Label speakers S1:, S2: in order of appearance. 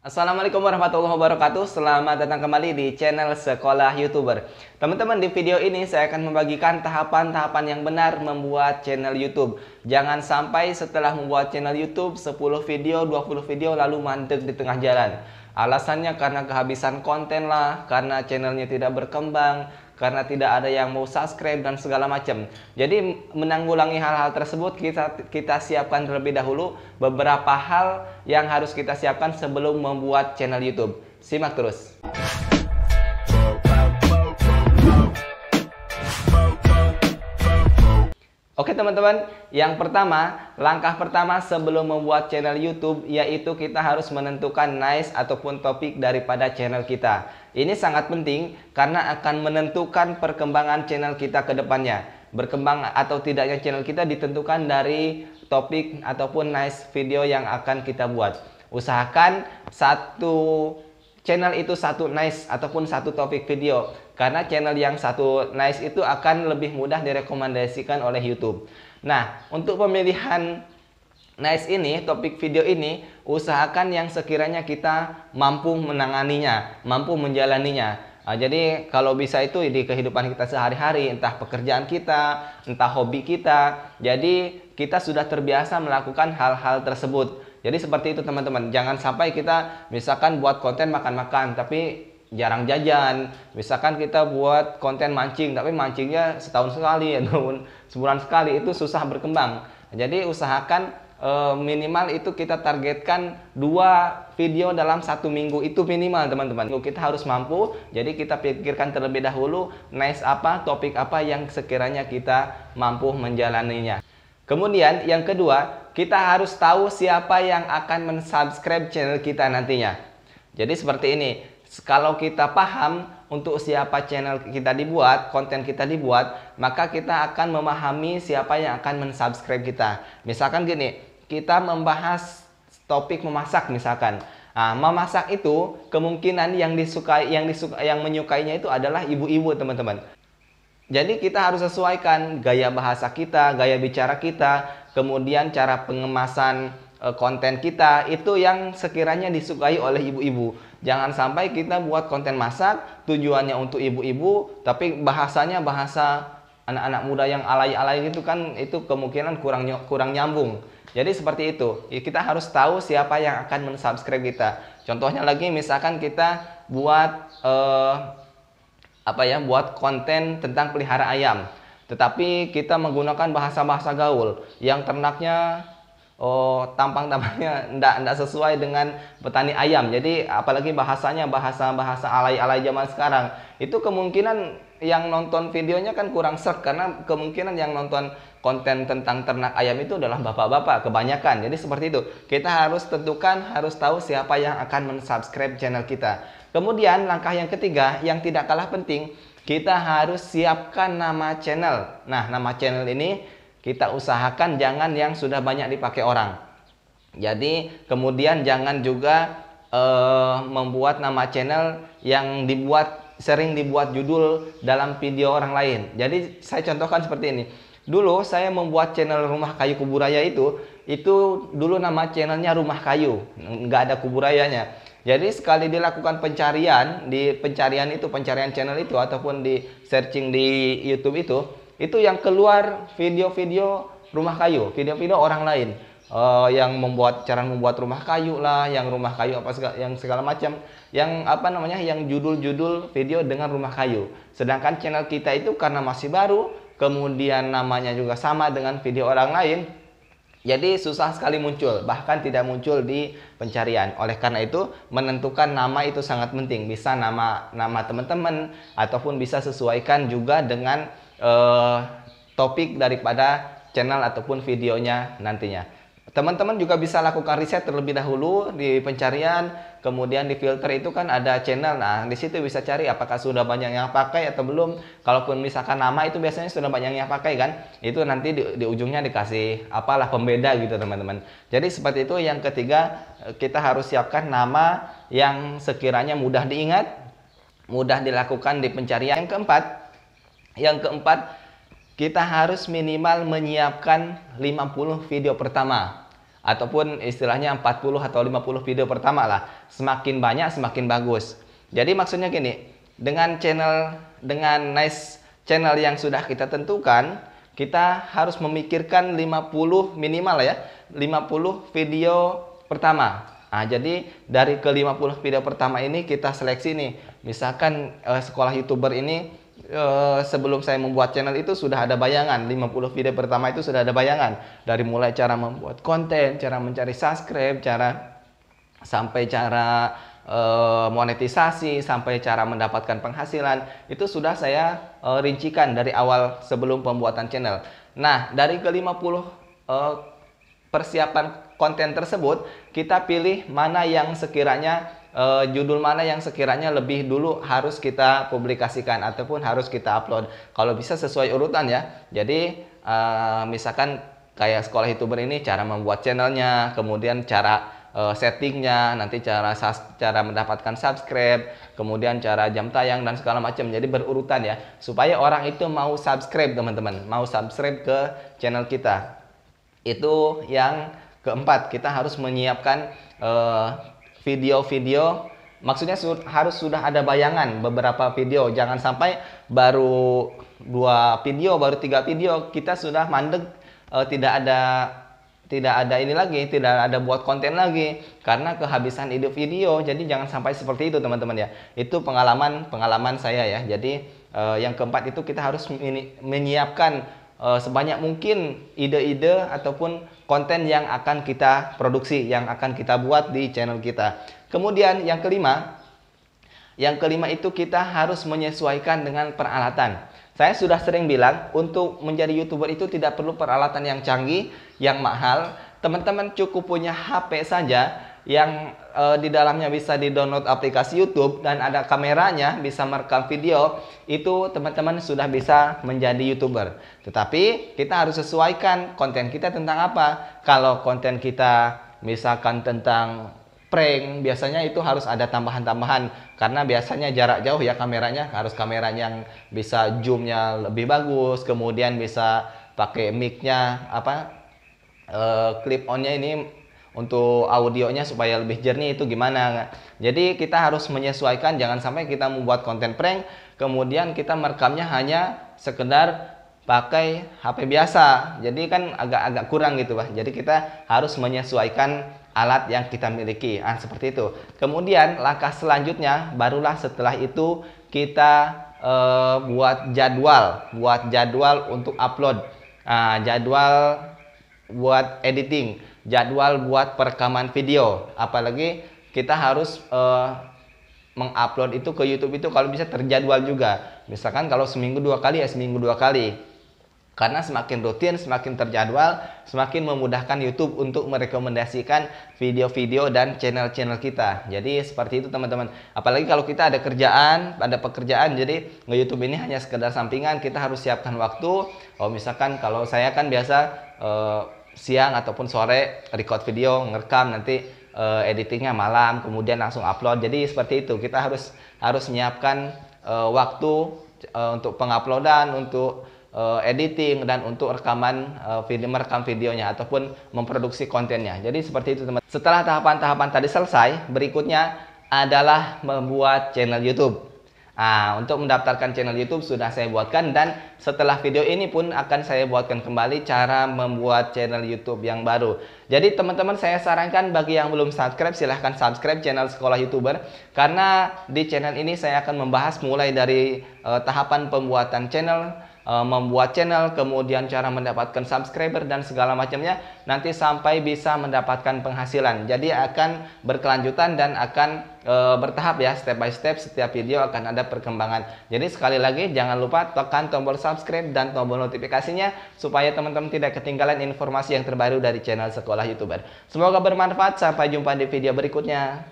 S1: Assalamualaikum warahmatullahi wabarakatuh. Selamat datang kembali di channel Sekolah YouTuber. Teman-teman, di video ini saya akan membagikan tahapan-tahapan yang benar membuat channel YouTube. Jangan sampai setelah membuat channel YouTube 10 video, 20 video lalu mandek di tengah jalan. Alasannya karena kehabisan konten lah, karena channelnya tidak berkembang, karena tidak ada yang mau subscribe dan segala macam. Jadi menanggulangi hal-hal tersebut kita siapkan terlebih dahulu beberapa hal yang harus kita siapkan sebelum membuat channel YouTube. Simak terus. Oke teman-teman, yang pertama, langkah pertama sebelum membuat channel YouTube yaitu kita harus menentukan niche ataupun topik daripada channel kita. Ini sangat penting karena akan menentukan perkembangan channel kita ke depannya. Berkembang atau tidaknya channel kita ditentukan dari topik ataupun niche video yang akan kita buat. Usahakan satu channel itu satu niche ataupun satu topik video, karena channel yang satu niche itu akan lebih mudah direkomendasikan oleh YouTube. Nah, untuk pemilihan niche ini, topik video ini, usahakan yang sekiranya kita mampu menanganinya, mampu menjalaninya. Jadi kalau bisa itu di kehidupan kita sehari-hari, entah pekerjaan kita, entah hobi kita. Jadi kita sudah terbiasa melakukan hal-hal tersebut. Jadi seperti itu teman-teman. Jangan sampai kita misalkan buat konten makan-makan tapi jarang jajan. Misalkan kita buat konten mancing tapi mancingnya setahun sekali ataupun sebulan sekali, itu susah berkembang. Jadi usahakan minimal itu kita targetkan 2 video dalam 1 minggu, itu minimal teman-teman. Kita harus mampu, jadi kita pikirkan terlebih dahulu niche apa, topik apa yang sekiranya kita mampu menjalaninya. Kemudian yang kedua, kita harus tahu siapa yang akan mensubscribe channel kita nantinya. Jadi seperti ini, kalau kita paham untuk siapa channel kita dibuat, konten kita dibuat, maka kita akan memahami siapa yang akan mensubscribe kita. Misalkan gini, kita membahas topik memasak misalkan. Nah, memasak itu kemungkinan yang menyukainya itu adalah ibu-ibu teman-teman. Jadi kita harus sesuaikan gaya bahasa kita, gaya bicara kita, kemudian cara pengemasan konten kita, itu yang sekiranya disukai oleh ibu-ibu. Jangan sampai kita buat konten masak tujuannya untuk ibu-ibu tapi bahasanya bahasa anak-anak muda yang alay-alay gitu kan, itu kemungkinan kurang nyambung. Jadi seperti itu. Kita harus tahu siapa yang akan mensubscribe kita. Contohnya lagi, misalkan kita buat buat konten tentang pelihara ayam, tetapi kita menggunakan bahasa-bahasa gaul yang ternaknya tampang-tampangnya enggak sesuai dengan petani ayam. Jadi apalagi bahasanya bahasa-bahasa alay-alay zaman sekarang, itu kemungkinan yang nonton videonya kan kurang serk, karena kemungkinan yang nonton konten tentang ternak ayam itu adalah bapak-bapak kebanyakan. Jadi seperti itu. Kita harus tentukan, harus tahu siapa yang akan mensubscribe channel kita. Kemudian langkah yang ketiga yang tidak kalah penting, kita harus siapkan nama channel. Nah, nama channel ini kita usahakan jangan yang sudah banyak dipakai orang. Jadi kemudian jangan juga membuat nama channel yang sering dibuat judul dalam video orang lain. Jadi saya contohkan seperti ini. Dulu saya membuat channel Rumah Kayu Kuburaya itu dulu nama channelnya Rumah Kayu, nggak ada kuburayanya. Jadi sekali dilakukan pencarian, pencarian channel itu ataupun di searching di YouTube itu yang keluar video-video rumah kayu, video-video orang lain. Yang cara membuat rumah kayu lah, yang rumah kayu yang segala macam, yang judul-judul video dengan rumah kayu. Sedangkan channel kita itu karena masih baru, kemudian namanya juga sama dengan video orang lain, jadi susah sekali muncul, bahkan tidak muncul di pencarian. Oleh karena itu, menentukan nama itu sangat penting. Bisa nama teman-teman ataupun bisa sesuaikan juga dengan topik daripada channel ataupun videonya nantinya. Teman-teman juga bisa lakukan riset terlebih dahulu di pencarian, kemudian di filter itu kan ada channel. Nah, di situ bisa cari apakah sudah banyak yang pakai atau belum. Kalaupun misalkan nama itu biasanya sudah banyak yang pakai kan, itu nanti di ujungnya dikasih apalah pembeda gitu teman-teman. Jadi seperti itu. Yang ketiga, kita harus siapkan nama yang sekiranya mudah diingat, mudah dilakukan di pencarian. Yang keempat, kita harus minimal menyiapkan 50 video pertama. ataupun istilahnya 40 atau 50 video pertama lah. Semakin banyak semakin bagus. Jadi maksudnya gini, dengan nice channel yang sudah kita tentukan, kita harus memikirkan 50 minimal ya, 50 video pertama. Nah, jadi dari ke 50 video pertama ini kita seleksi nih. Misalkan sekolah YouTuber ini sebelum saya membuat channel itu sudah ada bayangan. 50 video pertama itu sudah ada bayangan. Dari mulai cara membuat konten, cara mencari subscribe, sampai cara monetisasi, sampai cara mendapatkan penghasilan, itu sudah saya rincikan dari awal sebelum pembuatan channel. Nah, dari ke 50 persiapan konten tersebut, kita pilih mana yang sekiranya judul mana yang sekiranya lebih dulu harus kita publikasikan ataupun harus kita upload. Kalau bisa sesuai urutan ya. Jadi misalkan kayak sekolah YouTuber ini cara membuat channelnya, kemudian cara settingnya, nanti cara mendapatkan subscribe, kemudian cara jam tayang dan segala macam. Jadi berurutan ya, supaya orang itu mau subscribe, teman-teman, mau subscribe ke channel kita. Itu yang keempat, kita harus menyiapkan video-video, maksudnya harus sudah ada bayangan beberapa video. Jangan sampai baru 2 video, baru 3 video kita sudah mandek, tidak ada ini lagi, tidak ada buat konten lagi karena kehabisan ide video. Jadi jangan sampai seperti itu, teman-teman ya. Itu pengalaman saya ya. Jadi yang keempat itu kita harus menyiapkan sebanyak mungkin ide-ide ataupun konten yang akan kita produksi, yang akan kita buat di channel kita. Kemudian yang kelima itu kita harus menyesuaikan dengan peralatan. Saya sudah sering bilang, untuk menjadi YouTuber itu tidak perlu peralatan yang canggih, yang mahal. Teman-teman cukup punya HP saja yang di dalamnya bisa di-download aplikasi YouTube dan ada kameranya, bisa merekam video. Itu teman-teman sudah bisa menjadi YouTuber. Tetapi kita harus sesuaikan konten kita tentang apa. Kalau konten kita misalkan tentang prank, biasanya itu harus ada tambahan-tambahan karena biasanya jarak jauh ya kameranya, harus kamera yang bisa zoomnya lebih bagus, kemudian bisa pakai mic-nya clip on-nya ini untuk audionya supaya lebih jernih. Itu gimana. Jadi kita harus menyesuaikan, jangan sampai kita membuat konten prank kemudian kita merekamnya hanya sekedar pakai HP biasa, jadi kan agak kurang gitu Pak. Jadi kita harus menyesuaikan alat yang kita miliki. Seperti itu. Kemudian langkah selanjutnya, barulah setelah itu kita buat jadwal untuk upload, jadwal buat editing, jadwal buat perekaman video. Apalagi kita harus mengupload itu ke YouTube itu kalau bisa terjadwal juga. Misalkan kalau seminggu 2 kali ya seminggu 2 kali. Karena semakin rutin, semakin terjadwal, semakin memudahkan YouTube untuk merekomendasikan video-video dan channel-channel kita. Jadi seperti itu teman-teman. Apalagi kalau kita ada pekerjaan, jadi nge-YouTube ini hanya sekedar sampingan, kita harus siapkan waktu. Misalkan kalau saya kan biasa siang ataupun sore record video, ngerekam, nanti editingnya malam, kemudian langsung upload. Jadi seperti itu, kita harus menyiapkan waktu untuk penguploadan, untuk editing, dan untuk merekam videonya ataupun memproduksi kontennya. Jadi seperti itu teman. Setelah tahapan-tahapan tadi selesai, berikutnya adalah membuat channel YouTube. Untuk mendaftarkan channel YouTube sudah saya buatkan, dan setelah video ini pun akan saya buatkan kembali cara membuat channel YouTube yang baru. Jadi teman-teman, saya sarankan bagi yang belum subscribe, silahkan subscribe channel Sekolah YouTuber, karena di channel ini saya akan membahas mulai dari tahapan pembuatan channel, membuat channel, kemudian cara mendapatkan subscriber dan segala macamnya, nanti sampai bisa mendapatkan penghasilan. Jadi akan berkelanjutan dan akan bertahap ya, step by step. Setiap video akan ada perkembangan. Jadi sekali lagi jangan lupa tekan tombol subscribe dan tombol notifikasinya supaya teman-teman tidak ketinggalan informasi yang terbaru dari channel Sekolah YouTuber. Semoga bermanfaat. Sampai jumpa di video berikutnya.